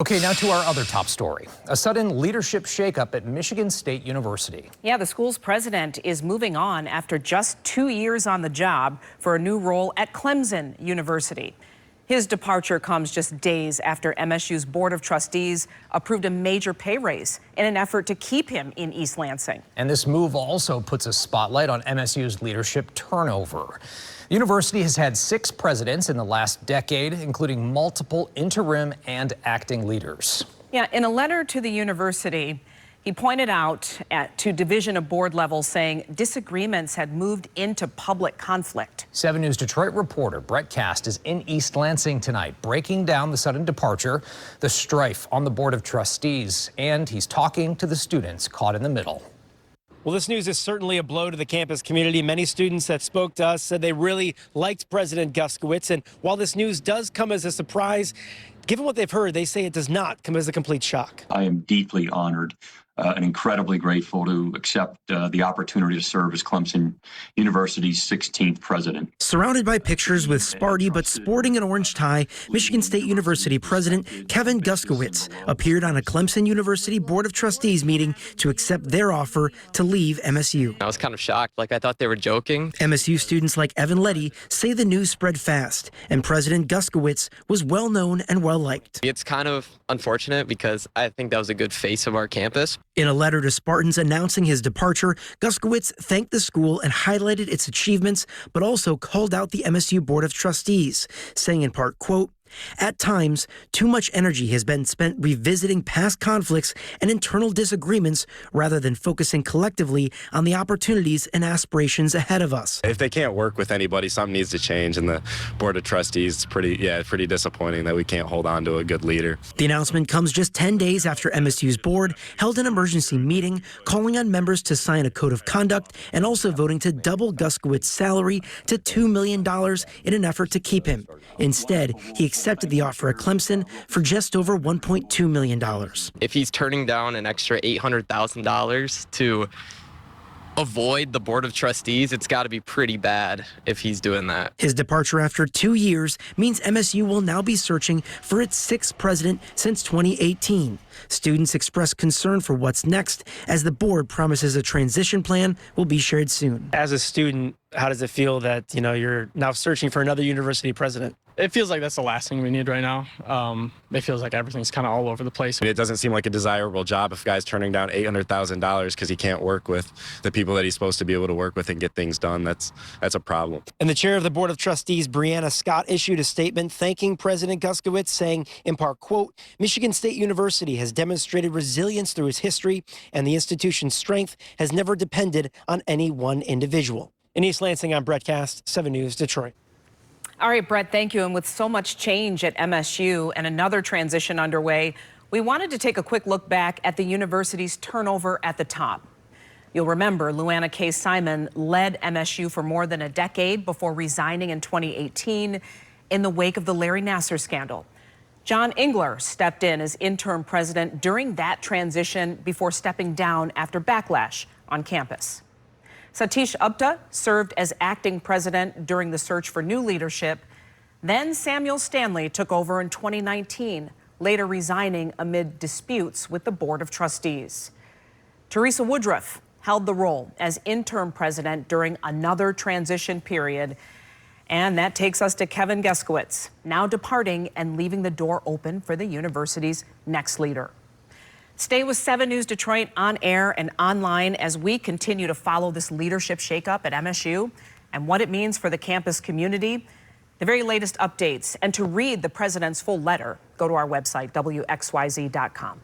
Okay, now to our other top story. A sudden leadership shakeup at Michigan State University. Yeah, the school's president is moving on after just 2 years on the job for a new role at Clemson University. His departure comes just days after MSU's Board of Trustees approved a major pay raise in an effort to keep him in East Lansing. And this move also puts a spotlight on MSU's leadership turnover. The university has had 6 presidents in the last decade, including multiple interim and acting leaders. Yeah, in a letter to the university, he pointed out to division of board level, saying disagreements had moved into public conflict. 7 News Detroit reporter Brett Cast is in East Lansing tonight, breaking down the sudden departure, the strife on the Board of Trustees, and he's talking to the students caught in the middle. Well, this news is certainly a blow to the campus community. Many students that spoke to us said they really liked President Guskiewicz. And while this news does come as a surprise, given what they've heard, they say it does not come as a complete shock. I am deeply honored and incredibly grateful to accept the opportunity to serve as Clemson University's 16th president. Surrounded by pictures with Sparty but sporting an orange tie, Michigan State University President Kevin Guskiewicz appeared on a Clemson University Board of Trustees meeting to accept their offer to leave MSU. I was kind of shocked, I thought they were joking. MSU students like Evan Letty say the news spread fast, and President Guskiewicz was well known and well liked. It's kind of unfortunate because I think that was a good face of our campus. In a letter to Spartans announcing his departure, Guskiewicz thanked the school and highlighted its achievements, but also called out the MSU Board of Trustees, saying in part, quote, "At times, too much energy has been spent revisiting past conflicts and internal disagreements rather than focusing collectively on the opportunities and aspirations ahead of us." If they can't work with anybody, something needs to change, and the Board of Trustees is pretty disappointing that we can't hold on to a good leader. The announcement comes just 10 days after MSU's board held an emergency meeting calling on members to sign a code of conduct and also voting to double Guskiewicz's salary to $2 million in an effort to keep him. Instead, he accepted the offer at Clemson for just over $1.2 million. If he's turning down an extra $800,000 to avoid the Board of Trustees, it's got to be pretty bad if he's doing that. His departure after 2 years means MSU will now be searching for its 6th president since 2018. Students express concern for what's next as the board promises a transition plan will be shared soon. As a student, how does it feel that, you're now searching for another university president? It feels like that's the last thing we need right now. It feels like everything's kind of all over the place. It doesn't seem like a desirable job if a guy's turning down $800,000 because he can't work with the people that he's supposed to be able to work with and get things done. That's a problem. And the chair of the Board of Trustees, Brianna Scott, issued a statement thanking President Guskiewicz, saying, in part, quote, "Michigan State University has demonstrated resilience through its history, and the institution's strength has never depended on any one individual." In East Lansing, I'm Brett Cast, 7 News, Detroit. All right, Brett, thank you. And with so much change at MSU and another transition underway, we wanted to take a quick look back at the university's turnover at the top. You'll remember Luana K. Simon led MSU for more than a decade before resigning in 2018 in the wake of the Larry Nassar scandal. John Engler stepped in as interim president during that transition before stepping down after backlash on campus. Satish Upta served as acting president during the search for new leadership. Then Samuel Stanley took over in 2019, later resigning amid disputes with the Board of Trustees. Teresa Woodruff held the role as interim president during another transition period. And that takes us to Kevin Guskiewicz, now departing and leaving the door open for the university's next leader. Stay with 7 News Detroit on air and online as we continue to follow this leadership shakeup at MSU and what it means for the campus community, the very latest updates. And to read the president's full letter, go to our website, WXYZ.com.